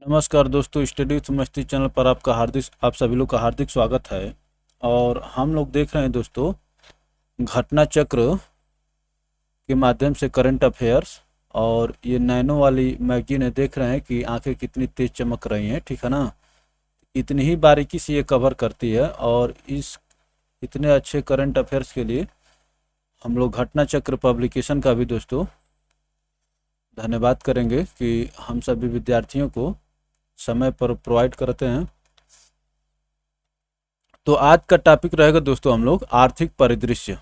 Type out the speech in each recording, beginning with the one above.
नमस्कार दोस्तों, study with मस्ती चैनल पर आप सभी लोग का हार्दिक स्वागत है। और हम लोग देख रहे हैं दोस्तों घटना चक्र के माध्यम से करंट अफेयर्स। और ये नैनो वाली मैगजीन है, देख रहे हैं कि आंखें कितनी तेज चमक रही हैं, ठीक है ना। इतनी ही बारीकी से ये कवर करती है और इस इतने अच्छे करंट अफेयर्स के लिए हम लोग घटना चक्र पब्लिकेशन का भी दोस्तों धन्यवाद करेंगे कि हम सभी विद्यार्थियों को समय पर प्रोवाइड करते हैं। तो आज का टॉपिक रहेगा दोस्तों हम लोग आर्थिक परिदृश्य।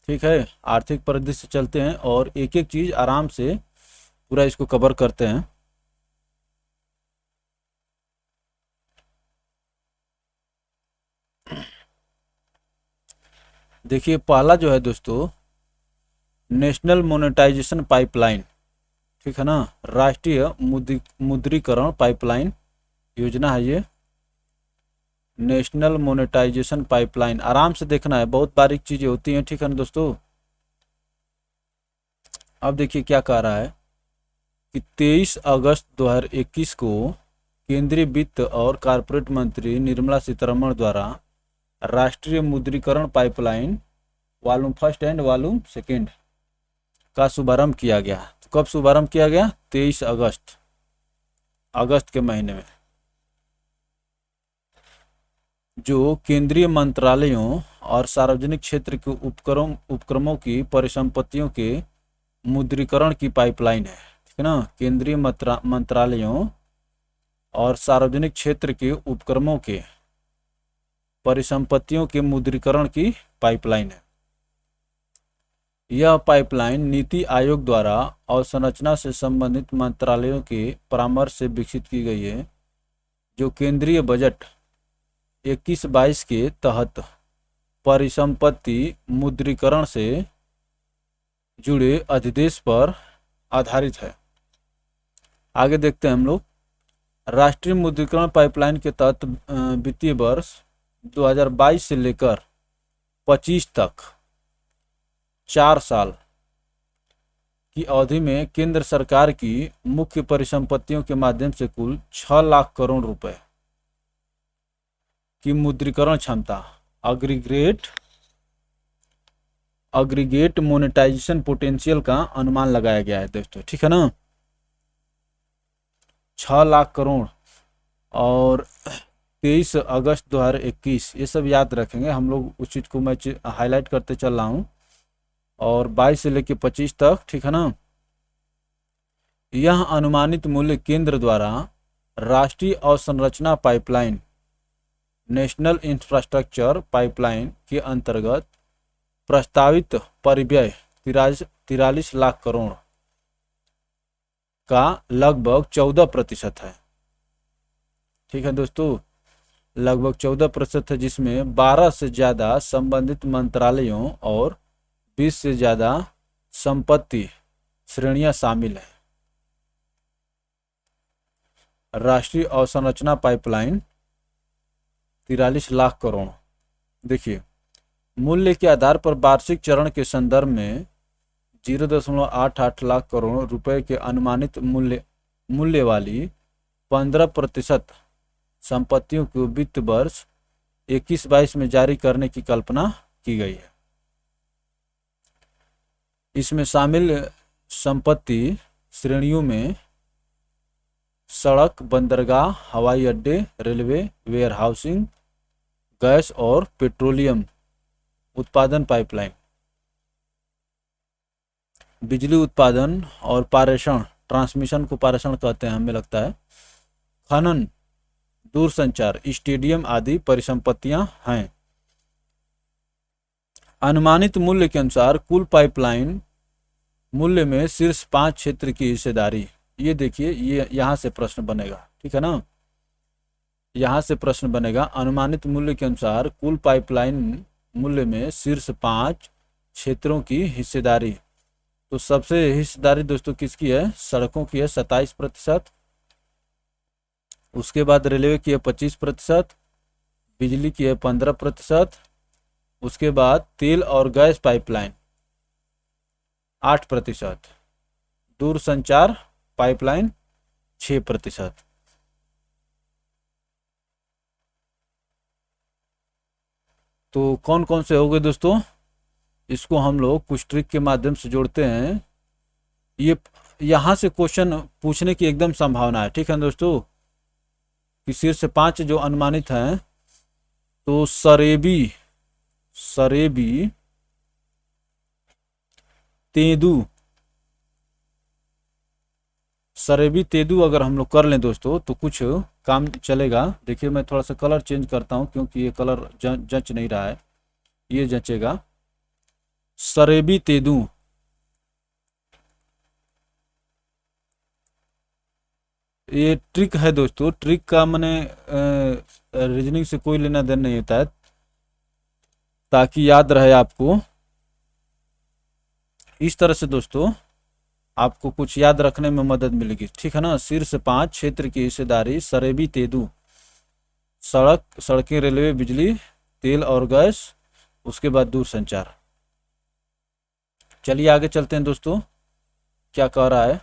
ठीक है, आर्थिक परिदृश्य चलते हैं और एक एक चीज आराम से पूरा इसको कवर करते हैं। देखिए, पहला जो है दोस्तों नेशनल मोनेटाइजेशन पाइपलाइन, ठीक है ना। राष्ट्रीय मुद्रीकरण पाइपलाइन योजना है ये, नेशनल मोनेटाइजेशन पाइपलाइन। आराम से देखना है, बहुत बारीक चीजें होती हैं, ठीक है ना दोस्तों। अब देखिए क्या कह रहा है कि 23 अगस्त 2021 को केंद्रीय वित्त और कॉरपोरेट मंत्री निर्मला सीतारमण द्वारा राष्ट्रीय मुद्रीकरण pipeline volume first and volume second का शुभारंभ किया गया। तो कब शुभारंभ किया गया? 23 अगस्त के महीने में। जो केंद्रीय मंत्रालयों और सार्वजनिक क्षेत्र के उपक्रमों की परिसंपत्तियों के मुद्रीकरण की पाइपलाइन है, ठीक है ना। केंद्रीय मंत्रालयों और सार्वजनिक क्षेत्र के उपक्रमों के परिसंपत्तियों के मुद्रीकरण की पाइपलाइन है। यह पाइपलाइन नीति आयोग द्वारा अवसंरचना से संबंधित मंत्रालयों के परामर्श से विकसित की गई है, जो केंद्रीय बजट 21-22 के तहत परिसंपत्ति मुद्रीकरण से जुड़े अधिदेश पर आधारित है। आगे देखते हैं हम लोग। राष्ट्रीय मुद्रीकरण पाइपलाइन के तहत वित्तीय वर्ष 2022 से लेकर 25 तक 4 साल की अवधि में केंद्र सरकार की मुख्य परिसंपत्तियों के माध्यम से कुल 6 लाख करोड़ रुपए की मुद्रीकरण क्षमता अग्रीगेट मोनेटाइजेशन पोटेंशियल का अनुमान लगाया गया है दोस्तों, ठीक है ना। 6 लाख करोड़ और 23 अगस्त 2021, ये सब याद रखेंगे हम लोग। उस चीज को मैं हाईलाइट करते चल रहा हूँ। और 22 से लेकर 25 तक, ठीक है ना। यह अनुमानित मूल्य केंद्र द्वारा राष्ट्रीय अवसंरचना पाइपलाइन नेशनल इंफ्रास्ट्रक्चर पाइपलाइन के अंतर्गत प्रस्तावित परिव्यय 43 लाख करोड़ का लगभग 14% है, ठीक है दोस्तों। लगभग 14% है, जिसमें 12 से ज्यादा संबंधित मंत्रालयों और 20 से ज्यादा संपत्ति श्रेणियां शामिल है। राष्ट्रीय अवसंरचना पाइपलाइन 43 लाख करोड़। देखिए, मूल्य के आधार पर वार्षिक चरण के संदर्भ में 0.88 लाख करोड़ रुपए के अनुमानित मूल्य वाली 15% संपत्तियों को वित्त वर्ष 21-22 में जारी करने की कल्पना की गई है। इसमें शामिल संपत्ति श्रेणियों में सड़क, बंदरगाह, हवाई अड्डे, रेलवे, वेयरहाउसिंग, गैस और पेट्रोलियम उत्पादन पाइपलाइन, बिजली उत्पादन और पारेषण, ट्रांसमिशन को पारेषण कहते हैं हमें लगता है, खनन, दूरसंचार, स्टेडियम आदि परिसंपत्तियां हैं। अनुमानित मूल्य के अनुसार कुल पाइपलाइन मूल्य में शीर्ष 5 क्षेत्र की हिस्सेदारी। ये देखिए, ये यहां से प्रश्न बनेगा, ठीक है ना। यहां से प्रश्न बनेगा, अनुमानित मूल्य के अनुसार कुल पाइपलाइन मूल्य में शीर्ष 5 क्षेत्रों की हिस्सेदारी। तो सबसे हिस्सेदारी दोस्तों किसकी है? सड़कों की है 27%, उसके बाद रेलवे की है 25%, बिजली की है 15%, उसके बाद तेल और गैस पाइपलाइन 8%, दूरसंचार पाइपलाइन 6%। तो कौन कौन से हो गए दोस्तों, इसको हम लोग कुछ ट्रिक के माध्यम से जोड़ते हैं। ये यहाँ से क्वेश्चन पूछने की एकदम संभावना है, ठीक है दोस्तों, कि शीर्ष 5 जो अनुमानित हैं, तो सरेबी सरेबी तेंदू सरेबी तेंदू अगर हम लोग कर लें दोस्तों तो कुछ काम चलेगा। देखिए मैं थोड़ा सा कलर चेंज करता हूँ क्योंकि ये कलर जंच नहीं रहा है, ये जंचेगा। सरेबी तेंदू, ये ट्रिक है दोस्तों, ट्रिक का मैंने रीजनिंग से कोई लेना देना नहीं होता है, ताकि याद रहे आपको। इस तरह से दोस्तों आपको कुछ याद रखने में मदद मिलेगी, ठीक है ना। शीर्ष 5 क्षेत्र की हिस्सेदारी सरेबी तेंदू, सड़कें, रेलवे, बिजली, तेल और गैस, उसके बाद दूरसंचार। चलिए आगे चलते हैं दोस्तों, क्या कह रहा है।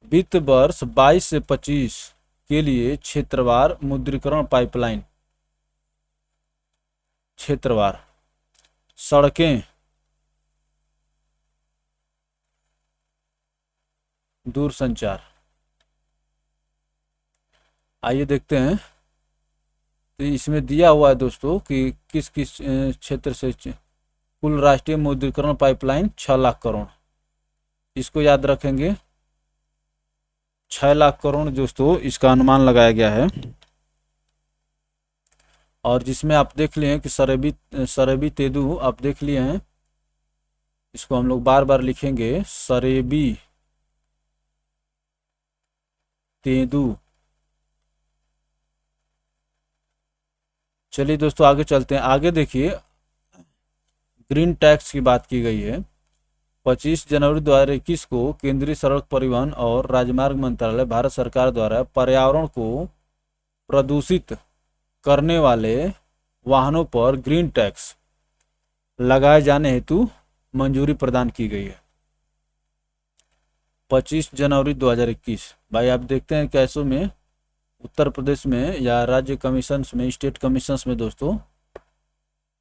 वित्त वर्ष 22 से 25 के लिए क्षेत्रवार मुद्रीकरण पाइपलाइन, क्षेत्रवार सड़कें, दूरसंचार। आइए देखते हैं, तो इसमें दिया हुआ है दोस्तों कि किस किस क्षेत्र से कुल राष्ट्रीय मुद्रीकरण पाइपलाइन 6 लाख करोड़, इसको याद रखेंगे। 6 लाख करोड़ दोस्तों इसका अनुमान लगाया गया है। और जिसमें आप देख लिए हैं कि सरेबी तेंदू आप देख लिए हैं, इसको हम लोग बार बार लिखेंगे, सरेबी तेंदू। चलिए दोस्तों आगे चलते हैं। आगे देखिए, ग्रीन टैक्स की बात की गई है। 25 जनवरी 2021 को केंद्रीय सड़क परिवहन और राजमार्ग मंत्रालय भारत सरकार द्वारा पर्यावरण को प्रदूषित करने वाले वाहनों पर ग्रीन टैक्स लगाए जाने हेतु मंजूरी प्रदान की गई है। 25 जनवरी 2021, भाई आप देखते हैं कैसों में, उत्तर प्रदेश में या राज्य कमीशंस में, स्टेट कमीशंस में दोस्तों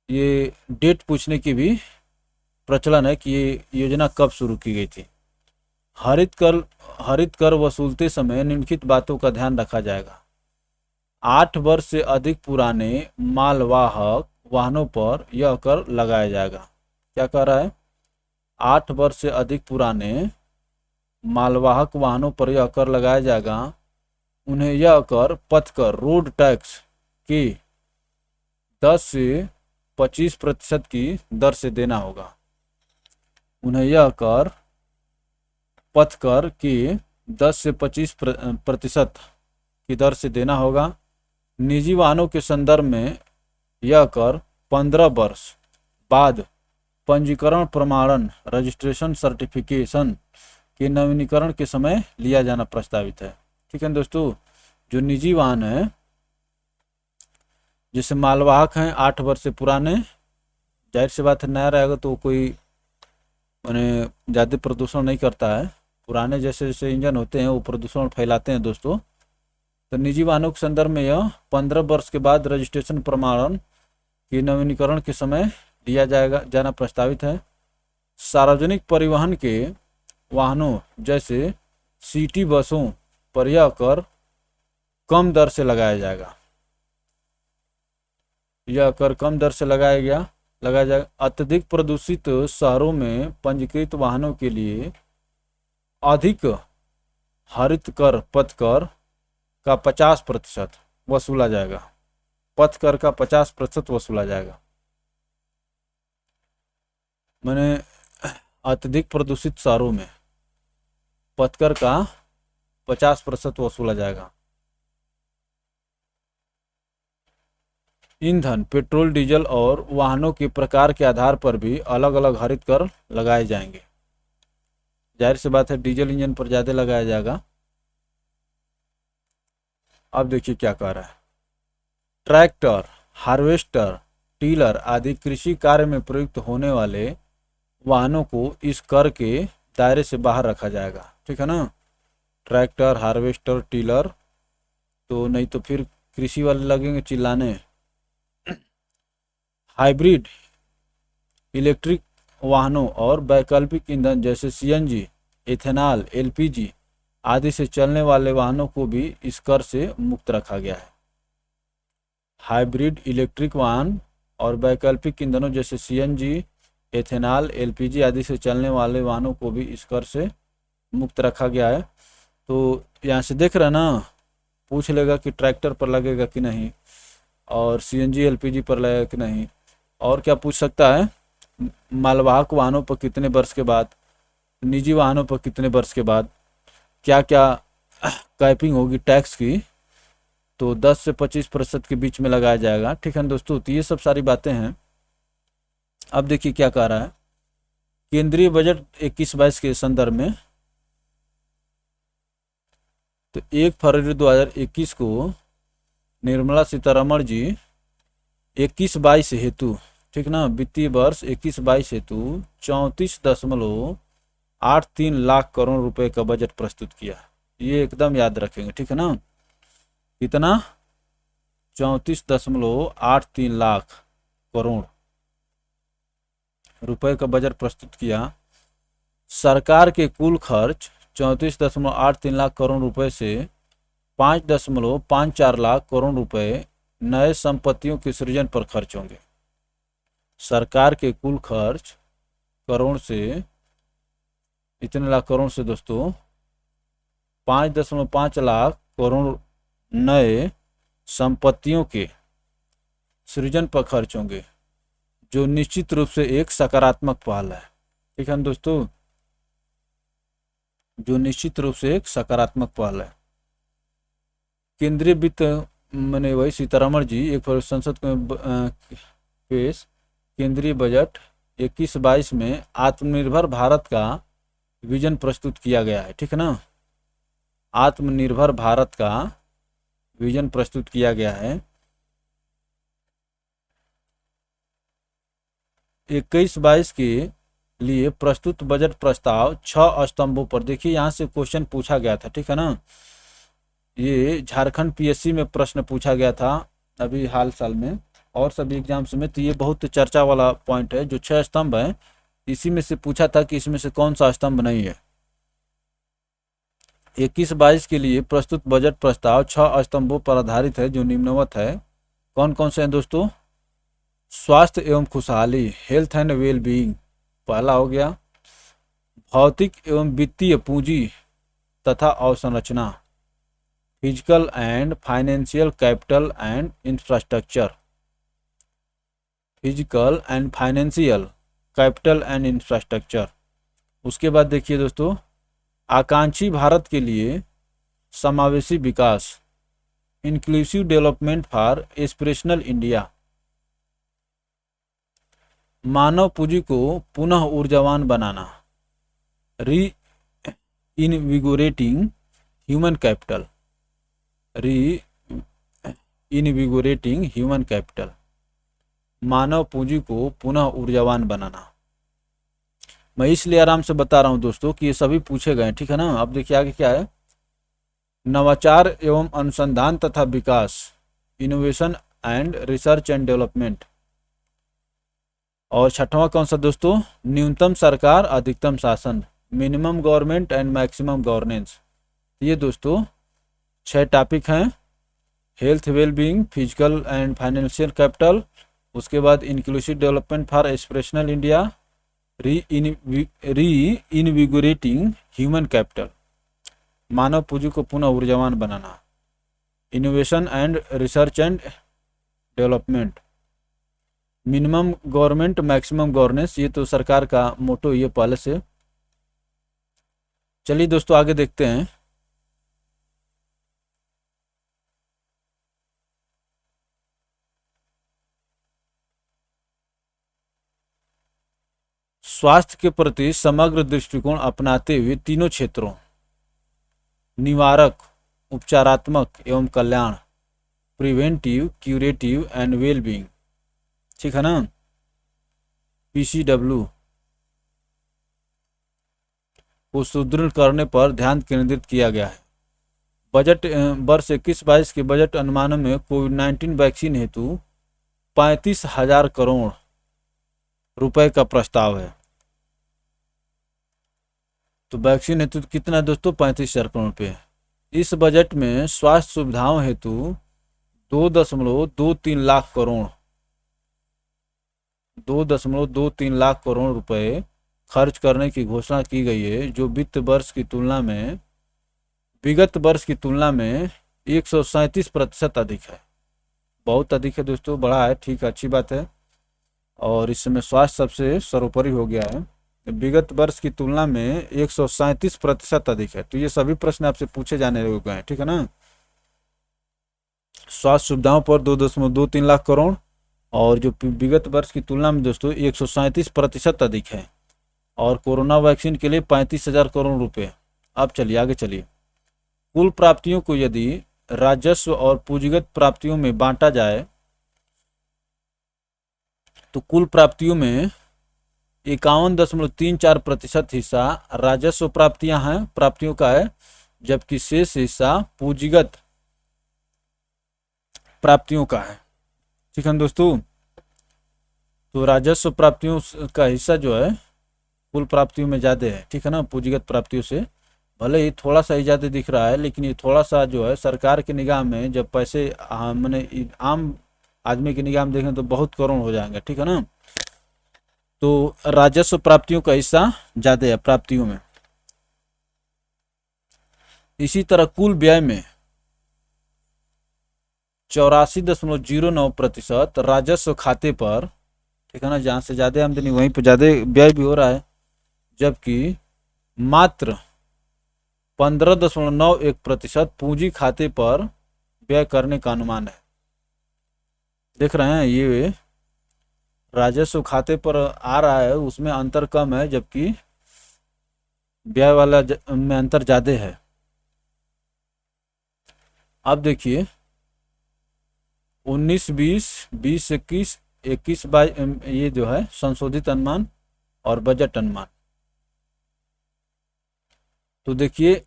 ये डेट पूछने की भी प्रचलन है कि ये योजना कब शुरू की गई थी। हरित कर वसूलते समय निम्नलिखित बातों का ध्यान रखा जाएगा। 8 वर्ष से अधिक पुराने मालवाहक वाहनों पर यह कर लगाया जाएगा। क्या कह रहा है, 8 वर्ष से अधिक पुराने मालवाहक वाहनों पर यह कर लगाया जाएगा। उन्हें यह कर पथ कर, रोड टैक्स की 10 से 25% की दर से देना होगा। उन्हें यह कर पथ कर की 10 से 25% की दर से देना होगा। निजी वाहनों के संदर्भ में यह कर 15 वर्ष बाद पंजीकरण प्रमाणन, रजिस्ट्रेशन सर्टिफिकेशन के नवीनीकरण के समय लिया जाना प्रस्तावित है। ठीक है दोस्तों, जो निजी वाहन है, जैसे मालवाहक हैं 8 वर्ष से पुराने, जाहिर सी बात है नया रहेगा तो कोई मैंने ज़्यादा प्रदूषण नहीं करता है। पुराने जैसे जैसे इंजन होते हैं वो प्रदूषण फैलाते हैं दोस्तों। तो निजी वाहनों के संदर्भ में यह 15 वर्ष के बाद रजिस्ट्रेशन प्रमाणन के नवीनीकरण के समय लिया जाना प्रस्तावित है। सार्वजनिक परिवहन के वाहनों जैसे सिटी बसों पर यह कर कम दर से लगाया जाएगा। यह कर कम दर से लगाया जाएगा। अत्यधिक प्रदूषित शहरों में पंजीकृत वाहनों के लिए अधिक हरित कर, पथ कर का 50% वसूला जाएगा। पथ कर का 50% वसूला जाएगा। मैंने अत्यधिक प्रदूषित शहरों में पथ कर का 50% वसूला जाएगा। ईंधन, पेट्रोल, डीजल और वाहनों के प्रकार के आधार पर भी अलग अलग हरित कर लगाए जाएंगे। जाहिर सी बात है डीजल इंजन पर ज़्यादा लगाया जाएगा। अब देखिए क्या कह रहा है, ट्रैक्टर, हार्वेस्टर, टीलर आदि कृषि कार्य में प्रयुक्त होने वाले वाहनों को इस कर के दायरे से बाहर रखा जाएगा। ठीक है ना, ट्रैक्टर, हार्वेस्टर, टीलर तो नहीं तो फिर कृषि वाले लगेंगे चिल्लाने। हाइब्रिड इलेक्ट्रिक वाहनों और वैकल्पिक ईंधन जैसे सीएनजी, इथेनॉल, एलपीजी आदि से चलने वाले वाहनों को भी इस कर से मुक्त रखा गया है। हाइब्रिड इलेक्ट्रिक वाहन और वैकल्पिक ईंधनों जैसे सीएनजी, एथेनॉल, एलपीजी आदि से चलने वाले वाहनों को भी इस कर से मुक्त रखा गया है। तो यहाँ से देख रहे हैं ना, पूछ लेगा कि ट्रैक्टर पर लगेगा कि नहीं, और सीएनजी एलपीजी पर लगेगा कि नहीं, और क्या पूछ सकता है, मालवाहक वाहनों पर कितने वर्ष के बाद, निजी वाहनों पर कितने वर्ष के बाद, क्या क्या कैपिंग होगी टैक्स की, तो 10 से 25% के बीच में लगाया जाएगा। ठीक है दोस्तों, तो ये सब सारी बातें हैं। अब देखिए क्या कह रहा है केंद्रीय बजट 21-22 के संदर्भ में। तो 1 फरवरी 2021 को निर्मला सीतारमण जी 21-22 हेतु, ठीक ना, वित्तीय वर्ष 21-22 हेतु 34.83 लाख करोड़ रुपए का बजट प्रस्तुत किया। ये एकदम याद रखेंगे, ठीक है ना, कितना, 34.83 लाख करोड़ रुपए का बजट प्रस्तुत किया। सरकार के कुल खर्च 34.83 लाख करोड़ रुपए से 5.54 लाख करोड़ रुपए नए संपत्तियों के सृजन पर खर्च होंगे। सरकार के कुल खर्च करोड़ से, इतने लाख करोड़ से दोस्तों 5.5 लाख करोड़ नए संपत्तियों के सृजन पर खर्च होंगे, जो निश्चित रूप से एक सकारात्मक पहल है। ठीक है दोस्तों, जो निश्चित रूप से एक सकारात्मक पहल है। केंद्रीय वित्त मैंने वही सीतारमण जी एक फरवरी संसद में पेश केंद्रीय बजट 21-22 में आत्मनिर्भर भारत का विजन प्रस्तुत किया गया है। ठीक है ना, आत्मनिर्भर भारत का विजन प्रस्तुत किया गया है। 21-22 के लिए प्रस्तुत बजट प्रस्ताव 6 स्तंभों पर, देखिए यहाँ से क्वेश्चन पूछा गया था। ठीक है ना, ये झारखंड पीएससी में प्रश्न पूछा गया था अभी हाल साल में और सभी एग्जाम्स में। तो ये बहुत चर्चा वाला पॉइंट है। जो 6 स्तंभ है इसी में से पूछा था कि इसमें से कौन सा स्तंभ नहीं है। 21-22 के लिए प्रस्तुत बजट प्रस्ताव 6 स्तंभों पर आधारित है, जो निम्नवत है। कौन कौन से हैं दोस्तों? स्वास्थ्य एवं खुशहाली, हेल्थ एंड वेल बीइंग पहला हो गया। भौतिक एवं वित्तीय पूंजी तथा अवसंरचना, physical and financial capital and infrastructure, physical and financial capital and infrastructure. उसके बाद देखिए दोस्तों, आकांक्षी भारत के लिए समावेशी विकास, inclusive development for aspirational India. मानव पूंजी को पुनः ऊर्जावान बनाना, री इनविगोरेटिंग ह्यूमन कैपिटल, री इनविगोरेटिंग ह्यूमन कैपिटल, मानव पूंजी को पुनः ऊर्जावान बनाना। मैं इसलिए आराम से बता रहा हूं दोस्तों कि ये सभी पूछे गए। ठीक है ना, अब देखिए आगे क्या है। नवाचार एवं अनुसंधान तथा विकास, innovation and research and development. और छठवां कौन सा दोस्तों? न्यूनतम सरकार अधिकतम शासन, minimum government and maximum governance. ये दोस्तों 6 टॉपिक हैं। Health well being, physical and financial capital, उसके बाद inclusive development for aspirational India, reinvigorating human capital, मानव पूंजी को पुनः ऊर्जावान बनाना, innovation and research and development, minimum government maximum governance. ये तो सरकार का मोटो ये पहले से। चलिए दोस्तों आगे देखते हैं। स्वास्थ्य के प्रति समग्र दृष्टिकोण अपनाते हुए तीनों क्षेत्रों, निवारक, उपचारात्मक एवं कल्याण, preventive, curative and well being, ठीक है ना, पीसीडब्ल्यू को सुदृढ़ करने पर ध्यान केंद्रित किया गया है। बजट वर्ष 21-22 के बजट अनुमानों में कोविड-19 वैक्सीन हेतु 35,000 करोड़ रुपए का प्रस्ताव है। तो वैक्सीन हेतु कितना है दोस्तों? 35,000 करोड़ रुपये। इस बजट में स्वास्थ्य सुविधाओं हेतु 2.23 लाख करोड़ 2.23 लाख करोड़ रुपए खर्च करने की घोषणा की गई है, जो विगत वर्ष की तुलना में 137% अधिक है। बहुत अधिक है दोस्तों, बड़ा है, ठीक है, अच्छी बात है। और इस समय स्वास्थ्य सबसे सर्वोपरि हो गया है। विगत वर्ष की तुलना में 137% अधिक है। तो ये सभी प्रश्न आपसे पूछे जाने योग्य हैं, ठीक है ना। स्वास्थ्य सुविधाओं पर 2.23 लाख करोड़ और जो विगत वर्ष की तुलना में दोस्तों 137% अधिक है। और कोरोना वैक्सीन के लिए 35,000 करोड़ रुपए। अब चलिए आगे चलिए। कुल प्राप्तियों को यदि राजस्व और पूंजीगत प्राप्तियों में बांटा जाए तो कुल प्राप्तियों में 51.34% हिस्सा राजस्व प्राप्तियों का है, जबकि शेष हिस्सा पूंजीगत प्राप्तियों का है, ठीक है दोस्तों। तो राजस्व प्राप्तियों का हिस्सा जो है कुल प्राप्तियों में ज़्यादा है, ठीक है ना, पूंजीगत प्राप्तियों से। भले ही थोड़ा सा ही ज़्यादा दिख रहा है, लेकिन ये थोड़ा सा जो है सरकार की निगाह में जब पैसे मैंने आम आदमी की निगाह में देखें तो बहुत करोड़ हो जाएंगे, ठीक है ना। तो राजस्व प्राप्तियों का हिस्सा ज़्यादा है प्राप्तियों में। इसी तरह कुल व्यय में 84.09% राजस्व खाते पर, ठीक है ना, जहाँ से ज़्यादा आमदनी वहीं पर ज़्यादा व्यय भी हो रहा है, जबकि मात्र 15.91% पूंजी खाते पर व्यय करने का अनुमान है। देख रहे हैं, ये राजस्व खाते पर आ रहा है, उसमें अंतर कम है, जबकि व्यय वाला में अंतर ज़्यादा है। अब देखिए 19-20, 20-21, 21-22 ये जो है संशोधित अनुमान और बजट अनुमान। तो देखिए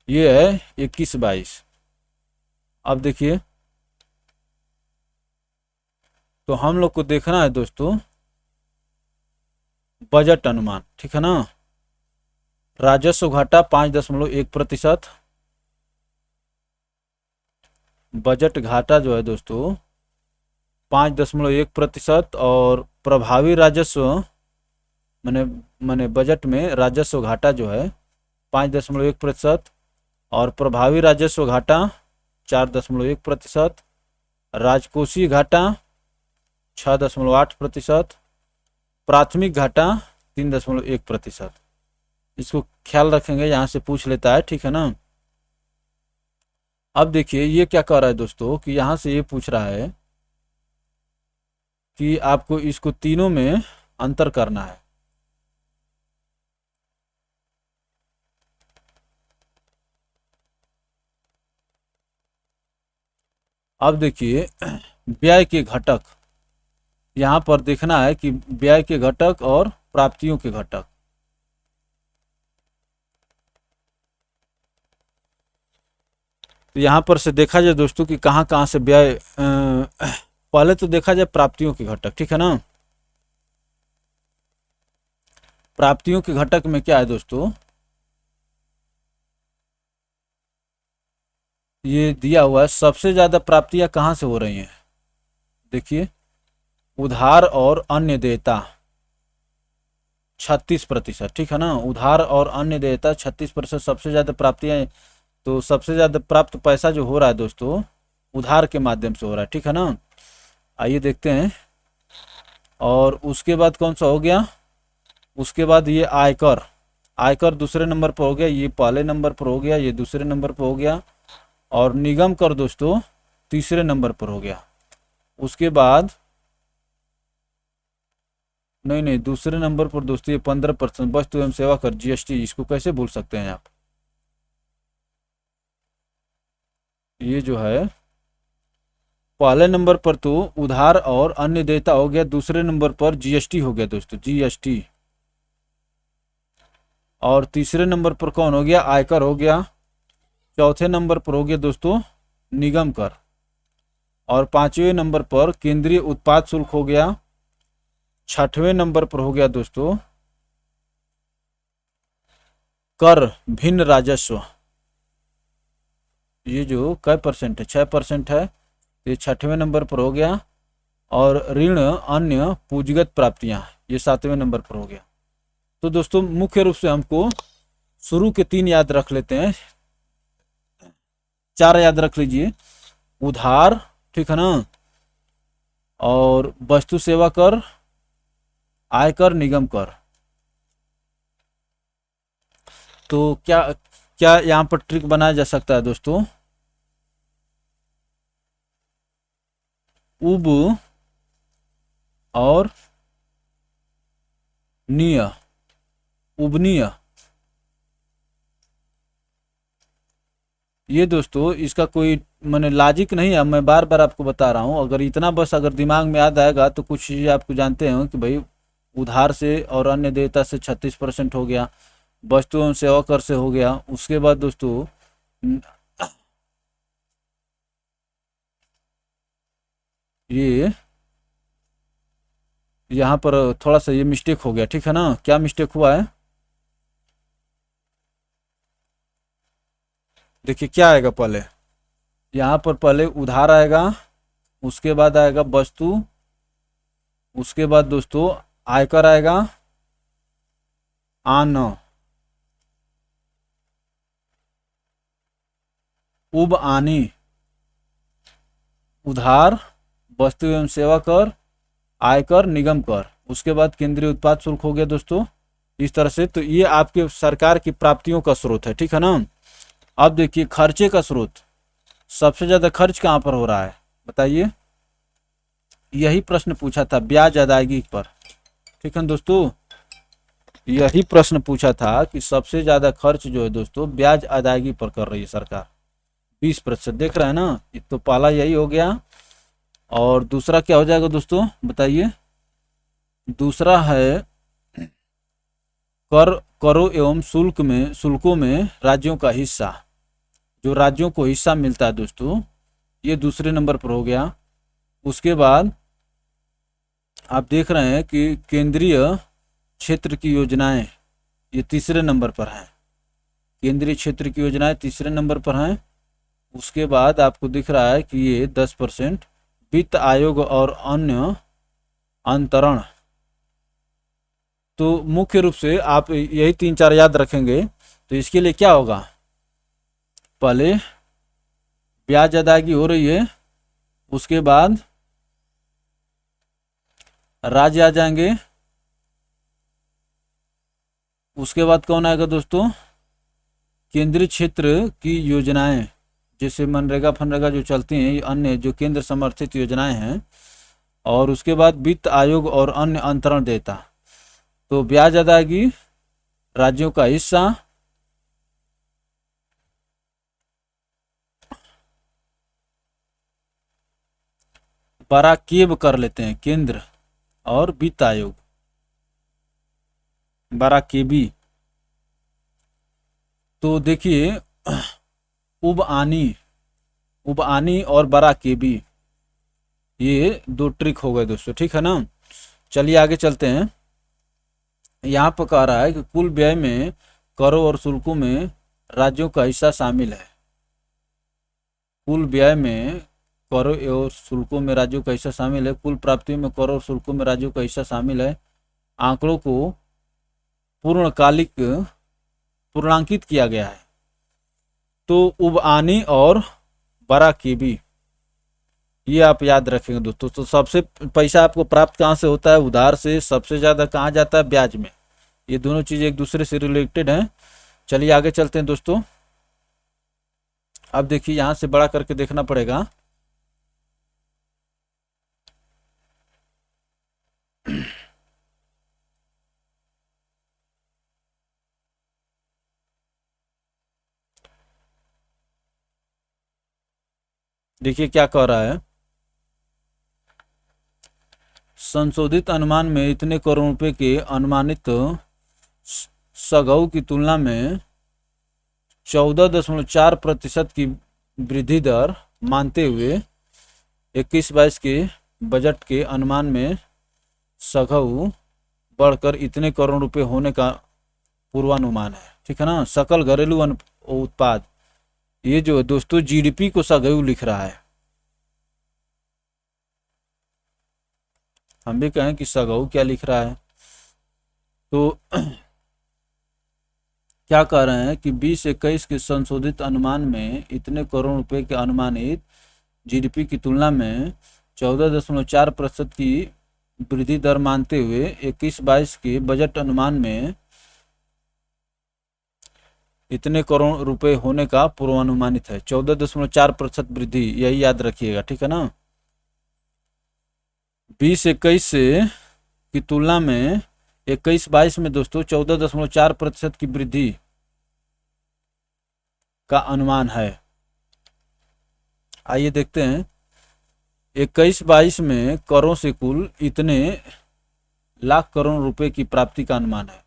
ये है 21-22। अब देखिए तो हम लोग को देखना है दोस्तों बजट अनुमान, ठीक है ना। राजस्व घाटा 5.1%, बजट घाटा जो है दोस्तों 5.1%, और प्रभावी राजस्व मैंने बजट में राजस्व घाटा जो है 5.1%, और प्रभावी राजस्व घाटा 4.1%, राजकोषीय घाटा 6.8%, प्राथमिक घाटा 3.1%। इसको ख्याल रखेंगे, यहाँ से पूछ लेता है, ठीक है ना। अब देखिए ये क्या कह रहा है दोस्तों कि यहाँ से ये पूछ रहा है कि आपको इसको तीनों में अंतर करना है। अब देखिए व्यय के घटक, यहाँ पर देखना है कि व्यय के घटक और प्राप्तियों के घटक। तो यहाँ पर से देखा जाए दोस्तों कि कहाँ कहाँ से व्यय, पहले तो देखा जाए प्राप्तियों के घटक, ठीक है ना। प्राप्तियों के घटक में क्या है दोस्तों, ये दिया हुआ है सबसे ज्यादा प्राप्तियां कहाँ से हो रही हैं। देखिए उधार और अन्य देयता 36%, ठीक है ना। उधार और अन्य देयता 36% सबसे ज्यादा प्राप्तियां। तो सबसे ज्यादा प्राप्त पैसा जो हो रहा है दोस्तों उधार के माध्यम से हो रहा है, ठीक है ना। आइए देखते हैं। और उसके बाद कौन सा हो गया, उसके बाद ये आयकर, आयकर दूसरे नंबर पर हो गया, ये पहले नंबर पर हो गया, ये दूसरे नंबर पर हो गया, और निगम कर दोस्तों तीसरे नंबर पर हो गया। उसके बाद नहीं दूसरे नंबर पर दोस्तों ये 15% वस्तु एवं सेवा कर जीएसटी, इसको कैसे भूल सकते हैं आप। ये जो है पहले नंबर पर तो उधार और अन्य देयता हो गया, दूसरे नंबर पर जीएसटी हो गया दोस्तों, जीएसटी। और तीसरे नंबर पर कौन हो गया, आयकर हो गया। चौथे नंबर पर हो गया दोस्तों निगम कर। और पांचवें नंबर पर केंद्रीय उत्पाद शुल्क हो गया। छठवें नंबर पर हो गया दोस्तों कर भिन्न राजस्व। ये जो कै परसेंट है, 6% है, ये छठवें नंबर पर हो गया। और ऋण अन्य पूंजीगत प्राप्तियां, ये सातवें नंबर पर हो गया। तो दोस्तों मुख्य रूप से हमको शुरू के 3 याद रख लेते हैं, 4 याद रख लीजिए। उधार, ठीक है ना, और वस्तु सेवा कर, आयकर, निगम कर। तो क्या क्या यहाँ पर ट्रिक बनाया जा सकता है दोस्तों, उब और निय, उबनीय, ये दोस्तों इसका कोई मैंने लॉजिक नहीं है, मैं बार बार आपको बता रहा हूँ। अगर इतना बस अगर दिमाग में याद आएगा तो कुछ चीज़ें आपको जानते हैं कि भाई उधार से और अन्य देयता से 36% हो गया, वस्तु एवं सेवा कर से हो गया। उसके बाद दोस्तों ये यहाँ पर थोड़ा सा ये मिस्टेक हो गया, ठीक है ना। क्या मिस्टेक हुआ है, देखिए क्या आएगा पहले, यहाँ पर पहले उधार आएगा, उसके बाद आएगा वस्तु, उसके बाद दोस्तों आयकर आएगा, आन, उब आनी, उधार, वस्तु एवं सेवा कर, आयकर, निगम कर, उसके बाद केंद्रीय उत्पाद शुल्क हो गया दोस्तों। इस तरह से तो ये आपके सरकार की प्राप्तियों का स्रोत है, ठीक है ना। अब देखिए खर्चे का स्रोत, सबसे ज्यादा खर्च कहाँ पर हो रहा है बताइए, यही प्रश्न पूछा था ब्याज अदायगी पर, ठीक है दोस्तों। यही प्रश्न पूछा था कि सबसे ज्यादा खर्च जो है दोस्तों ब्याज अदायगी पर कर रही है सरकार, 20%। देख रहे हैं ना, एक तो पहला यही हो गया। और दूसरा क्या हो जाएगा दोस्तों बताइए, दूसरा है करों एवं शुल्कों में राज्यों का हिस्सा, जो राज्यों को हिस्सा मिलता है दोस्तों, ये दूसरे नंबर पर हो गया। उसके बाद आप देख रहे हैं कि केंद्रीय क्षेत्र की योजनाएं, ये तीसरे नंबर पर हैं, केंद्रीय क्षेत्र की योजनाएं तीसरे नंबर पर हैं। उसके बाद आपको दिख रहा है कि ये 10%, वित्त आयोग और अन्य अंतरण। तो मुख्य रूप से आप यही 3-4 याद रखेंगे। तो इसके लिए क्या होगा, पहले ब्याज अदायगी हो रही है, उसके बाद राज्य आ जाएंगे, उसके बाद कौन आएगा दोस्तों, केंद्रीय क्षेत्र की योजनाएं, जैसे मनरेगा फनरेगा जो चलती हैं, अन्य जो केंद्र समर्थित योजनाएं हैं। और उसके बाद वित्त आयोग और अन्य अंतरण देता। तो ब्याज अदायगी, राज्यों का हिस्सा, बड़ा केब कर लेते हैं, केंद्र और वित्त आयोग, बड़ा केबी। तो देखिए उब आनी और बड़ा केबी, ये 2 ट्रिक हो गए दोस्तों, ठीक है ना। चलिए आगे चलते हैं। यहाँ पर कह रहा है कि कुल व्यय में करों और शुल्कों में राज्यों का हिस्सा शामिल है। कुल व्यय में करों और शुल्कों में राज्यों का हिस्सा शामिल है, कुल प्राप्तियों में करों और शुल्कों में राज्यों का हिस्सा शामिल है। आंकड़ों को पूर्णकालिक पूर्णांकित किया गया है। तो उबआनी और बड़ा केबी, ये आप याद रखेंगे दोस्तों। तो सबसे पैसा आपको प्राप्त कहाँ से होता है, उधार से। सबसे ज़्यादा कहाँ जाता है, ब्याज में। ये दोनों चीज़ें एक दूसरे से रिलेटेड हैं। चलिए आगे चलते हैं दोस्तों। अब देखिए यहाँ से बड़ा करके देखना पड़ेगा। देखिए क्या कह रहा है, संशोधित अनुमान में इतने करोड़ रुपए के अनुमानित सगऊ की तुलना में 14.4% की वृद्धि दर मानते हुए 21-22 के बजट के अनुमान में सगऊ बढ़कर इतने करोड़ रुपए होने का पूर्वानुमान है। ठीक है ना, सकल घरेलू उत्पाद, ये जो दोस्तों जीडीपी को सगऊ लिख रहा है। हम भी कहें कि सगऊ क्या लिख रहा है, तो क्या कह रहे हैं कि 20-21 के संशोधित अनुमान में इतने करोड़ रुपए के अनुमानित जीडीपी की तुलना में 14.4% की वृद्धि दर मानते हुए 21-22 के बजट अनुमान में इतने करोड़ रुपए होने का पूर्वानुमानित है। 14.4% वृद्धि, यही याद रखिएगा। ठीक है ना, 20-21 से की तुलना में 21-22 में दोस्तों 14.4% की वृद्धि का अनुमान है। आइए देखते हैं, 21-22 में करों से कुल इतने लाख करोड़ रुपए की प्राप्ति का अनुमान है।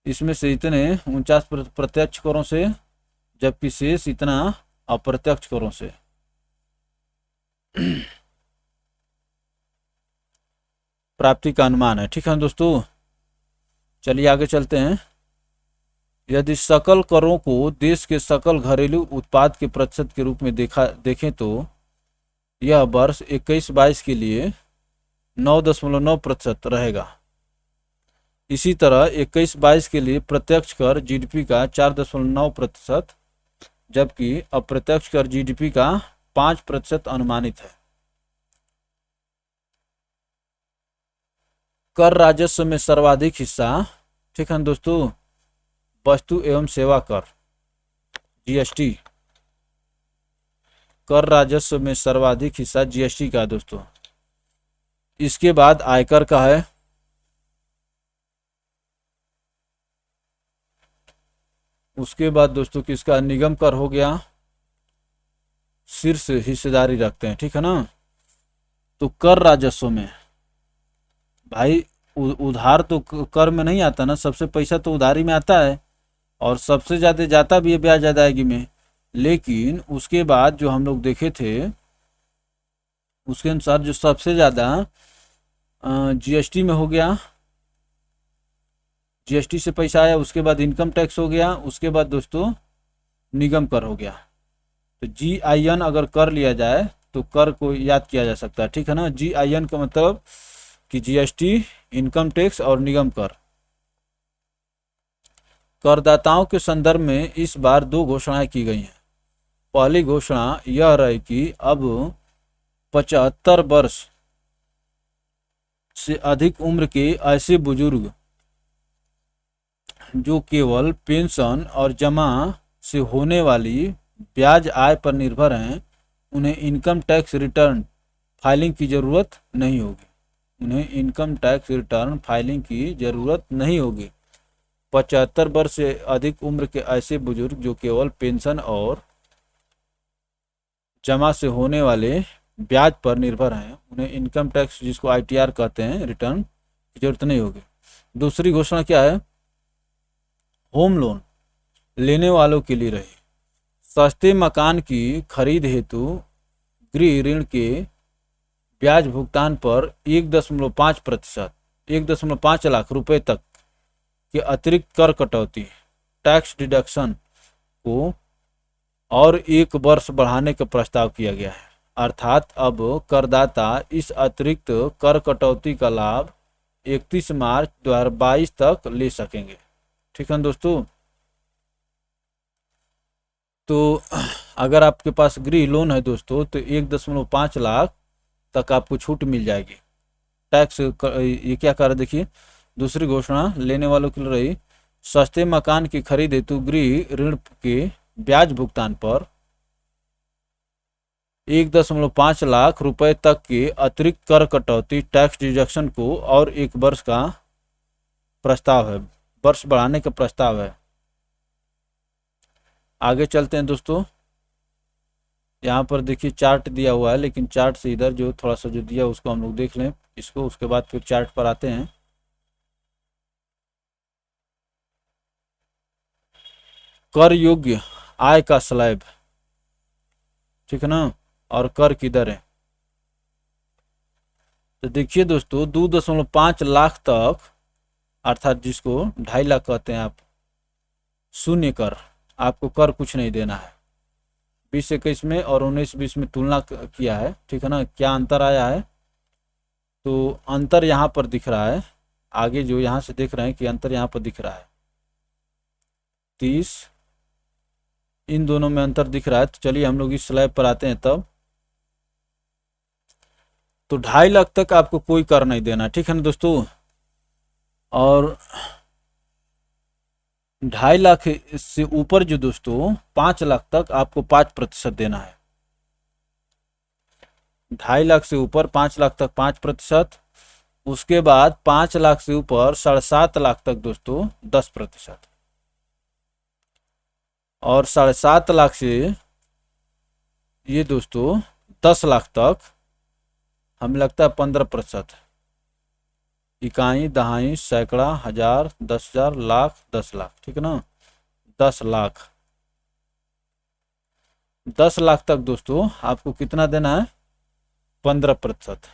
इसमें से इतने 49 प्रत्यक्ष करों से, जबकि शेष इतना अप्रत्यक्ष करों से। प्राप्ति का अनुमान है। ठीक है दोस्तों, चलिए आगे चलते हैं। यदि सकल करों को देश के सकल घरेलू उत्पाद के प्रतिशत के रूप में देखें तो यह वर्ष 21-22 के लिए 9.9% रहेगा। इसी तरह 21-22 के लिए प्रत्यक्ष कर जीडीपी का 4.9%, जबकि अप्रत्यक्ष कर जीडीपी का 5% अनुमानित है। कर राजस्व में सर्वाधिक हिस्सा, ठीक है दोस्तों, वस्तु एवं सेवा कर जीएसटी, कर राजस्व में सर्वाधिक हिस्सा जीएसटी का है दोस्तों। इसके बाद आयकर का है, उसके बाद दोस्तों किसका, निगम कर हो गया, शीर्ष हिस्सेदारी रखते हैं। ठीक है ना, तो कर राजस्व में भाई उधार तो कर में नहीं आता ना, सबसे पैसा तो उधारी में आता है और सबसे ज़्यादा जाता भी है ब्याज अदायगी में। लेकिन उसके बाद जो हम लोग देखे थे उसके अनुसार जो सबसे ज़्यादा जीएसटी में हो गया, जीएसटी से पैसा आया, उसके बाद इनकम टैक्स हो गया, उसके बाद दोस्तों निगम कर हो गया। तो जीआईएन अगर कर लिया जाए तो कर को याद किया जा सकता है। ठीक है ना, जीआईएन का मतलब कि जीएसटी, इनकम टैक्स और निगम कर। करदाताओं के संदर्भ में इस बार 2 घोषणाएं की गई हैं। पहली घोषणा यह रही कि अब 75 वर्ष से अधिक उम्र के ऐसे बुजुर्ग जो केवल पेंशन और जमा से होने वाली ब्याज आय पर निर्भर हैं, उन्हें इनकम टैक्स रिटर्न फाइलिंग की ज़रूरत नहीं होगी। उन्हें इनकम टैक्स रिटर्न फाइलिंग की ज़रूरत नहीं होगी। 75 वर्ष से अधिक उम्र के ऐसे बुजुर्ग जो केवल पेंशन और जमा से होने वाले ब्याज पर निर्भर हैं, उन्हें इनकम टैक्स, जिसको आईटीआर कहते हैं, रिटर्न की जरूरत नहीं होगी। दूसरी घोषणा क्या है, होम लोन लेने वालों के लिए रही। सस्ते मकान की खरीद हेतु गृह ऋण के ब्याज भुगतान पर 1.5%, 1.5 लाख रुपए तक के अतिरिक्त कर कटौती, टैक्स डिडक्शन को और 1 वर्ष बढ़ाने का प्रस्ताव किया गया है। अर्थात अब करदाता इस अतिरिक्त कर कटौती का लाभ 31 मार्च 2022 तक ले सकेंगे। ठीक है दोस्तों, तो अगर आपके पास गृह लोन है दोस्तों तो 1.5 लाख तक आपको छूट मिल जाएगी टैक्स। ये क्या कर रहे देखिए, दूसरी घोषणा लेने वालों के लिए रही। सस्ते मकान की खरीद हेतु गृह ऋण के ब्याज भुगतान पर 1.5 लाख रुपए तक के अतिरिक्त कर कटौती, टैक्स डिडक्शन को और 1 वर्ष का प्रस्ताव है, वर्ष बढ़ाने का प्रस्ताव है। आगे चलते हैं दोस्तों, यहाँ पर देखिए चार्ट दिया हुआ है, लेकिन चार्ट से इधर जो थोड़ा सा जो दिया उसको हम लोग देख लें इसको, उसके बाद फिर चार्ट पर आते हैं। कर योग्य आय का स्लैब, ठीक है ना, और कर की दरें। तो देखिए दोस्तों 2.5 लाख तक, अर्थात जिसको 2.5 लाख कहते हैं आप, शून्य कर, आपको कर कुछ नहीं देना है। 20-21 में और 19-20 में तुलना किया है, ठीक है ना, क्या अंतर आया है। तो अंतर यहाँ पर दिख रहा है, आगे जो यहाँ से देख रहे हैं कि अंतर यहाँ पर दिख रहा है 30, इन दोनों में अंतर दिख रहा है। तो चलिए हम लोग इस स्लैब पर आते हैं तब। तो 2.5 लाख तक आपको कोई कर नहीं देना, ठीक है ना दोस्तों। और 2.5 लाख से ऊपर जो दोस्तों 5 लाख तक आपको 5% देना है। 2.5 लाख से ऊपर 5 लाख तक 5%, उसके बाद 5 लाख से ऊपर 7.5 लाख तक दोस्तों 10%, और 7.5 लाख से ये दोस्तों 10 लाख तक हमें लगता है 15%। इकाई, दहाई, सैकड़ा, हजार, 10,000, लाख, 10 लाख, ठीक है ना। 10 लाख, 10 लाख तक दोस्तों आपको कितना देना है, 15%।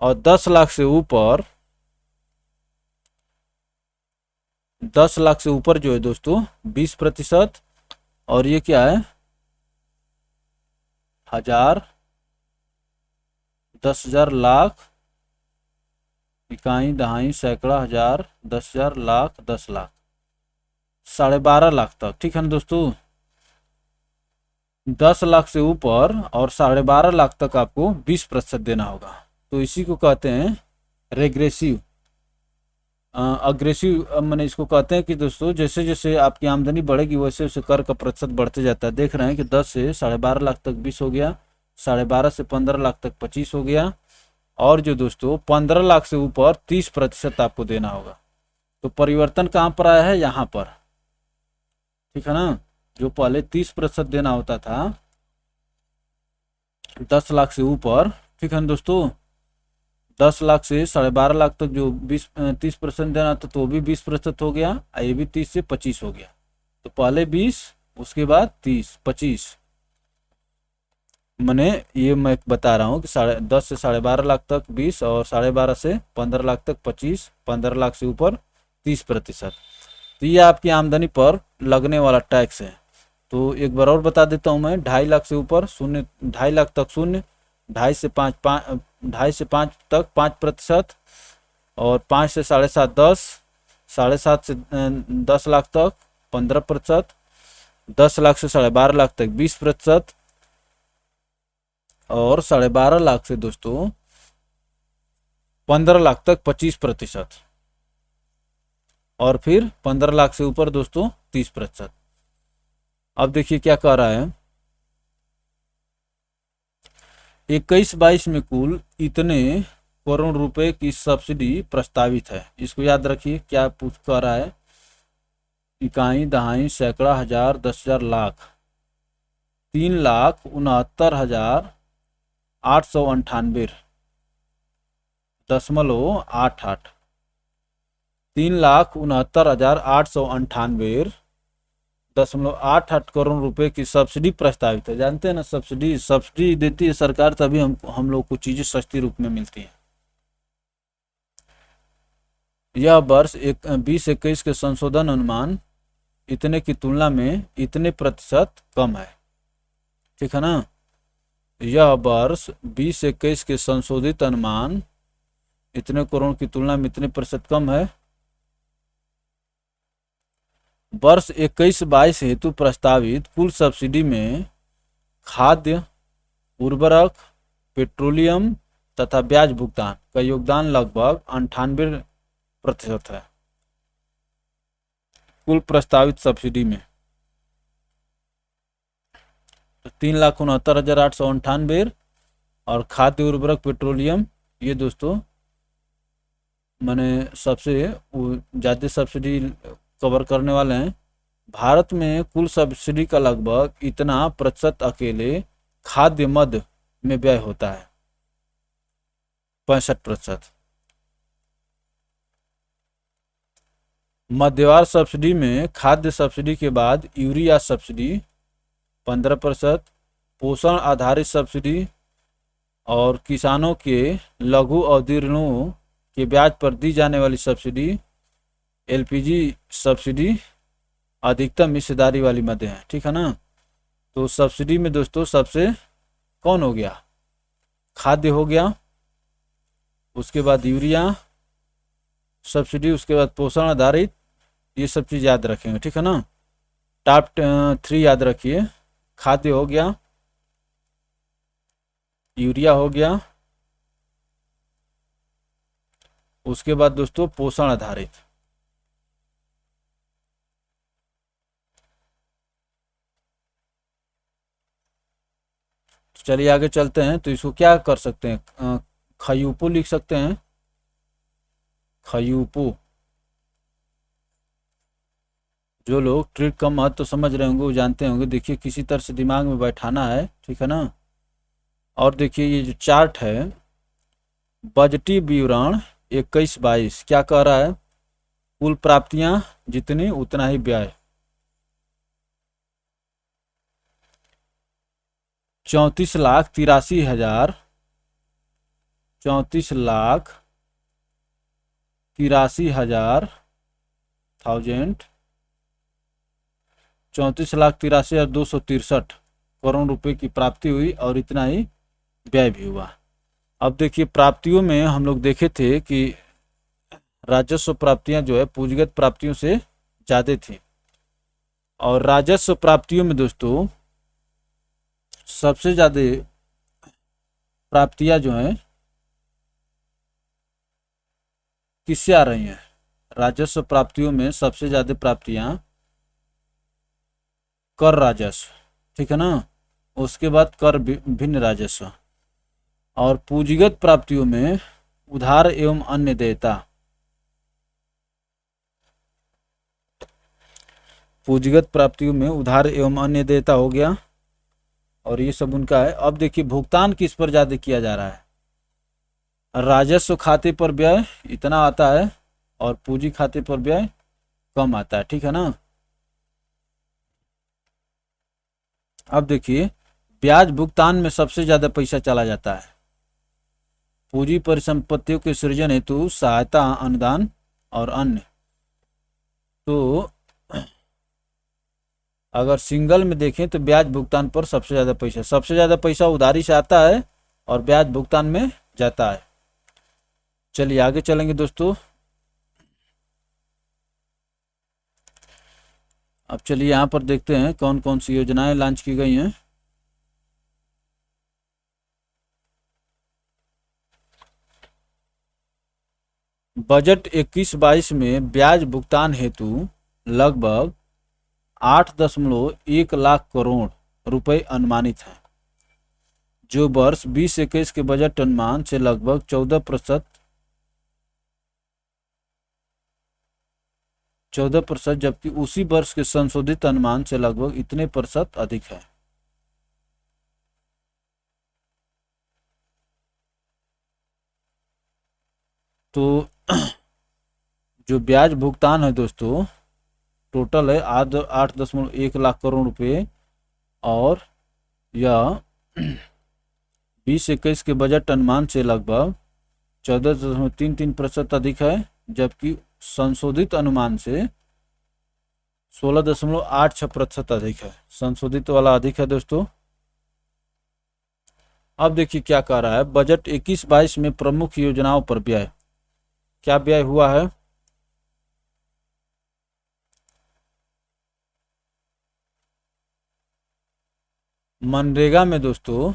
और 10 लाख से ऊपर, 10 लाख से ऊपर जो है दोस्तों 20%। और ये क्या है, हजार, 10,000, लाख, इकाई, दहाई, सैकड़ा, हजार, 10,000, लाख, 10 लाख, 12.5 लाख तक, ठीक है ना दोस्तों। 10 लाख से ऊपर और 12.5 लाख तक आपको 20% देना होगा। तो इसी को कहते हैं रेग्रेसिव। अग्रेसिव मैंने इसको कहते हैं कि दोस्तों जैसे जैसे आपकी आमदनी बढ़ेगी वैसे वैसे कर का प्रतिशत बढ़ते जाता है। देख रहे हैं कि 10 से 12.5 लाख तक 20 हो गया, 12.5 से 15 लाख तक 25 हो गया, और जो दोस्तों 15 लाख से ऊपर 30% आपको देना होगा। तो परिवर्तन कहाँ पर आया है, यहाँ पर, ठीक है ना। जो पहले 30% देना होता था 10 लाख से ऊपर, ठीक है ना दोस्तों, 10 लाख से 12.5 लाख तक जो 30% देना था तो वो भी 20% हो गया, और ये भी 30 से 25 हो गया। तो पहले 20, उसके बाद 30, 25। मैंने ये मैं बता रहा हूँ कि 10 से 12.5 लाख तक 20, और 12.5 से 15 लाख तक 25, 15 लाख से ऊपर 30%। तो ये आपकी आमदनी पर लगने वाला टैक्स है। तो एक बार और बता देता हूँ मैं, 2.5 लाख से ऊपर शून्य, 2.5 लाख तक शून्य, 2.5 से 5, 2.5 से 5 तक 5%, और 5 से 7.5 10, 7.5 से 10 लाख तक 15%, 10 लाख से 12.5 लाख तक 20%, और 12.5 लाख से दोस्तों 15 लाख तक 25%, और फिर 15 लाख से ऊपर दोस्तों 30%। अब देखिए क्या कह रहा है, 21-22 में कुल इतने करोड़ रुपए की सब्सिडी प्रस्तावित है। इसको याद रखिए क्या पूछ कह रहा है, इकाई, दहाई, सैकड़ा, हजार, 10,000, लाख, 3,69,898.88, 3,69,898.88 करोड़ रुपए की सब्सिडी प्रस्तावित है। जानते हैं ना, सब्सिडी सब्सिडी देती है सरकार, तभी हम लोग को चीजें सस्ती रूप में मिलती हैं। यह वर्ष 20-21 के संशोधन अनुमान इतने की तुलना में इतने प्रतिशत कम है, ठीक है ना। यह वर्ष 20-21 के संशोधित अनुमान इतने करोड़ की तुलना में इतने प्रतिशत कम है। वर्ष 21-22 हेतु प्रस्तावित कुल सब्सिडी में खाद्य, उर्वरक, पेट्रोलियम तथा ब्याज भुगतान का योगदान लगभग 98% है कुल प्रस्तावित सब्सिडी में। तो 3,69,898, और खाद्य, उर्वरक, पेट्रोलियम, ये दोस्तों मैंने सबसे ज़्यादा सब्सिडी कवर करने वाले हैं। भारत में कुल सब्सिडी का लगभग इतना प्रतिशत अकेले खाद्य मद में व्यय होता है, 65%। मध्यवार सब्सिडी में खाद्य सब्सिडी के बाद यूरिया सब्सिडी 15%, पोषण आधारित सब्सिडी और किसानों के लघु अवधि ऋणों के ब्याज पर दी जाने वाली सब्सिडी, एलपीजी सब्सिडी अधिकतम हिस्सेदारी वाली मदें हैं। ठीक है ना। तो सब्सिडी में दोस्तों सबसे कौन हो गया, खाद्य हो गया, उसके बाद यूरिया सब्सिडी, उसके बाद पोषण आधारित, ये सब चीज़ याद रखेंगे। ठीक है ना। टॉप 3 याद रखिए, खाद्य हो गया, यूरिया हो गया, उसके बाद दोस्तों पोषण आधारित। चलिए आगे चलते हैं। तो इसको क्या कर सकते हैं, खयूपो लिख सकते हैं, खयूपो। जो लोग ट्रिक का महत्व तो समझ रहे होंगे वो जानते होंगे। देखिए किसी तरह से दिमाग में बैठाना है। ठीक है ना। और देखिए ये जो चार्ट है, बजटीय विवरण 21-22 क्या कह रहा है, कुल प्राप्तियां जितनी उतना ही व्यय। 34,83,000 34,83,000 34,83,263 करोड़ रुपए की प्राप्ति हुई और इतना ही व्यय भी हुआ। अब देखिए प्राप्तियों में हम लोग देखे थे कि राजस्व प्राप्तियां जो है पूंजीगत प्राप्तियों से ज़्यादा थी। और राजस्व प्राप्तियों में दोस्तों सबसे ज़्यादा प्राप्तियां जो हैं किससे आ रही हैं, राजस्व प्राप्तियों में सबसे ज़्यादा प्राप्तियां कर राजस्व, ठीक है ना, उसके बाद कर भिन्न राजस्व, और पूंजीगत प्राप्तियों में उधार एवं अन्य देयता। पूंजीगत प्राप्तियों में उधार एवं अन्य देयता हो गया और ये सब उनका है। अब देखिए भुगतान किस पर ज़्यादा किया जा रहा है, राजस्व खाते पर व्यय इतना आता है और पूंजी खाते पर व्यय कम आता है। ठीक है ना। अब देखिए ब्याज भुगतान में सबसे ज़्यादा पैसा चला जाता है। पूंजी परिसंपत्तियों के सृजन हेतु सहायता अनुदान और अन्य। तो अगर सिंगल में देखें तो ब्याज भुगतान पर सबसे ज़्यादा पैसा उधारी से आता है और ब्याज भुगतान में जाता है। चलिए आगे चलेंगे दोस्तों। अब चलिए यहाँ पर देखते हैं कौन कौन सी योजनाएं लॉन्च की गई हैं। बजट 21-22 में ब्याज भुगतान हेतु लगभग 8.1 लाख करोड़ रुपए अनुमानित हैं, जो वर्ष 20-21 के बजट अनुमान से लगभग 14%, जबकि उसी वर्ष के संशोधित अनुमान से लगभग इतने प्रतिशत अधिक है। तो जो ब्याज भुगतान है दोस्तों टोटल है 8.1 लाख करोड़ रुपए और यह 20-21 के बजट अनुमान से लगभग 14.33% अधिक है, जबकि संशोधित अनुमान से 16.86% अधिक है। संशोधित वाला अधिक है दोस्तों। अब देखिए क्या कह रहा है, बजट 21-22 में प्रमुख योजनाओं पर व्यय। क्या व्यय हुआ है, मनरेगा में दोस्तों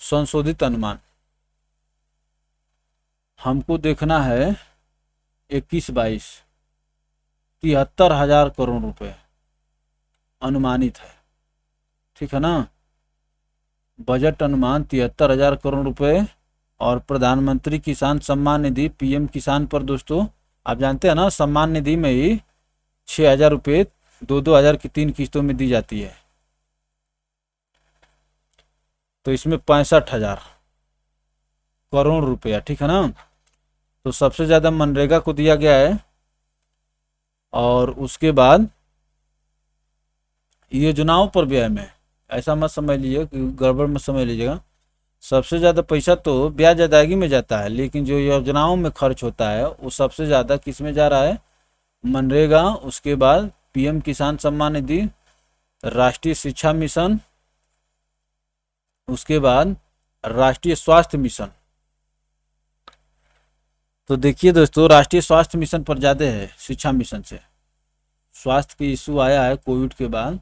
संशोधित अनुमान हमको देखना है 21-22 73,000 करोड़ रुपए अनुमानित है। ठीक है ना। बजट अनुमान 73,000 करोड़ रुपए और प्रधानमंत्री किसान सम्मान निधि पीएम किसान पर दोस्तों आप जानते हैं ना, सम्मान निधि में ही 6,000 रुपये 2-2 हज़ार की 3 किस्तों में दी जाती है। तो इसमें 65,000 करोड़ रुपया। ठीक है ना। तो सबसे ज़्यादा मनरेगा को दिया गया है और उसके बाद योजनाओं पर व्यय में, ऐसा मत समझ लीजिए कि गड़बड़ मत समझ लीजिएगा, सबसे ज़्यादा पैसा तो ब्याज अदायगी में जाता है, लेकिन जो योजनाओं में खर्च होता है वो सबसे ज़्यादा किस में जा रहा है, मनरेगा, उसके बाद पीएम किसान सम्मान निधि, राष्ट्रीय शिक्षा मिशन, उसके बाद राष्ट्रीय स्वास्थ्य मिशन। तो देखिए दोस्तों, राष्ट्रीय स्वास्थ्य मिशन पर ज़्यादा है शिक्षा मिशन से, स्वास्थ्य की इशू आया है कोविड के बाद।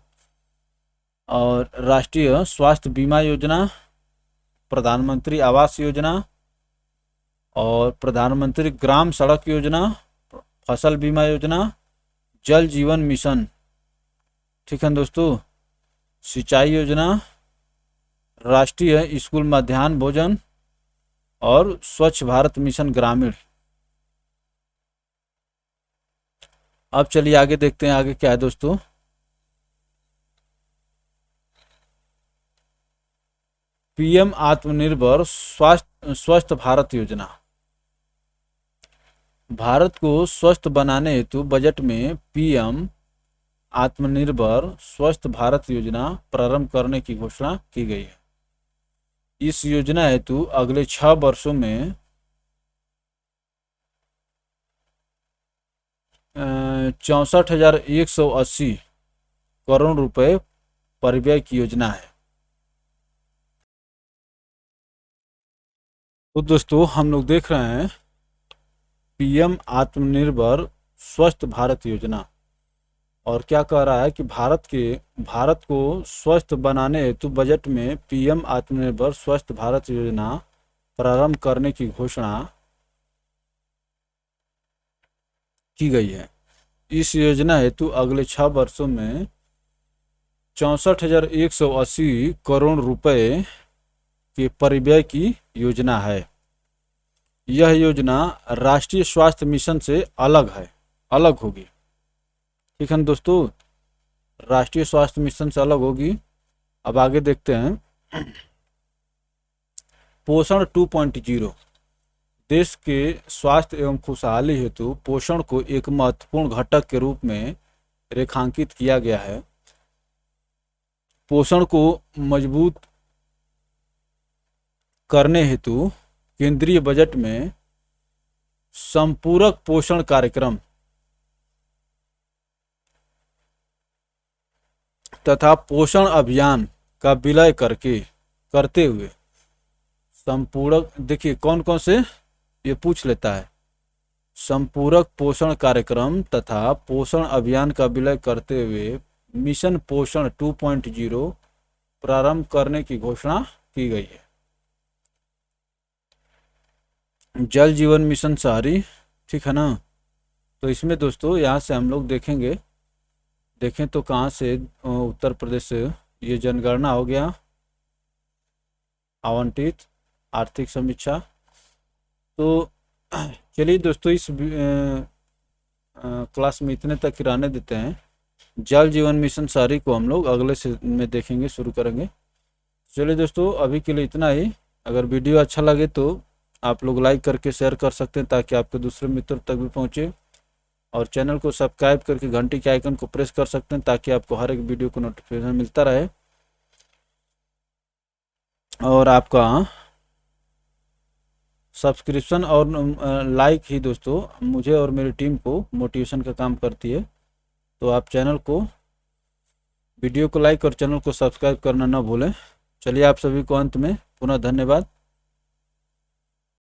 और राष्ट्रीय स्वास्थ्य बीमा योजना, प्रधानमंत्री आवास योजना और प्रधानमंत्री ग्राम सड़क योजना, फसल बीमा योजना, जल जीवन मिशन, ठीक है दोस्तों, सिंचाई योजना, राष्ट्रीय स्कूल मध्याह्न भोजन और स्वच्छ भारत मिशन ग्रामीण। अब चलिए आगे देखते हैं आगे क्या है दोस्तों। पीएम आत्मनिर्भर स्वस्थ भारत योजना। भारत को स्वस्थ बनाने हेतु बजट में पीएम आत्मनिर्भर स्वस्थ भारत योजना प्रारंभ करने की घोषणा की गई है। इस योजना हेतु अगले 6 वर्षों में 64,180 करोड़ रुपए परिव्यय की योजना है। तो दोस्तों हम लोग देख रहे हैं पीएम आत्मनिर्भर स्वस्थ भारत योजना, और क्या कह रहा है कि भारत को स्वस्थ बनाने हेतु बजट में पीएम आत्मनिर्भर स्वस्थ भारत योजना प्रारंभ करने की घोषणा की गई है। इस योजना हेतु अगले 6 वर्षों में 64,180 करोड़ रुपए के परिव्यय की योजना है। यह योजना राष्ट्रीय स्वास्थ्य मिशन से अलग होगी, ठीक है ना दोस्तों, राष्ट्रीय स्वास्थ्य मिशन से अलग होगी। अब आगे देखते हैं। पोषण 2.0, देश के स्वास्थ्य एवं खुशहाली हेतु पोषण को एक महत्वपूर्ण घटक के रूप में रेखांकित किया गया है। पोषण को मजबूत करने हेतु केंद्रीय बजट में संपूरक पोषण कार्यक्रम तथा पोषण अभियान का विलय करते हुए संपूरक, देखिए कौन कौन से ये पूछ लेता है, संपूरक पोषण कार्यक्रम तथा पोषण अभियान का विलय करते हुए मिशन पोषण 2.0 प्रारंभ करने की घोषणा की गई है। जल जीवन मिशन शहरी, ठीक है ना। तो इसमें दोस्तों यहाँ से हम लोग देखें तो कहाँ से, उत्तर प्रदेश से ये जनगणना हो गया, आवंटित आर्थिक समीक्षा। तो चलिए दोस्तों इस क्लास में इतने तक ही रहने देते हैं। जल जीवन मिशन शहरी को हम लोग अगले से में देखेंगे, शुरू करेंगे। चलिए दोस्तों अभी के लिए इतना ही। अगर वीडियो अच्छा लगे तो आप लोग लाइक करके शेयर कर सकते हैं ताकि आपके दूसरे मित्रों तक भी पहुंचे, और चैनल को सब्सक्राइब करके घंटी के आइकन को प्रेस कर सकते हैं ताकि आपको हर एक वीडियो को नोटिफिकेशन मिलता रहे, और आपका सब्सक्रिप्शन और लाइक ही दोस्तों मुझे और मेरी टीम को मोटिवेशन का काम करती है। तो आप वीडियो को लाइक और चैनल को सब्सक्राइब करना ना भूलें। चलिए आप सभी को अंत में पुनः धन्यवाद।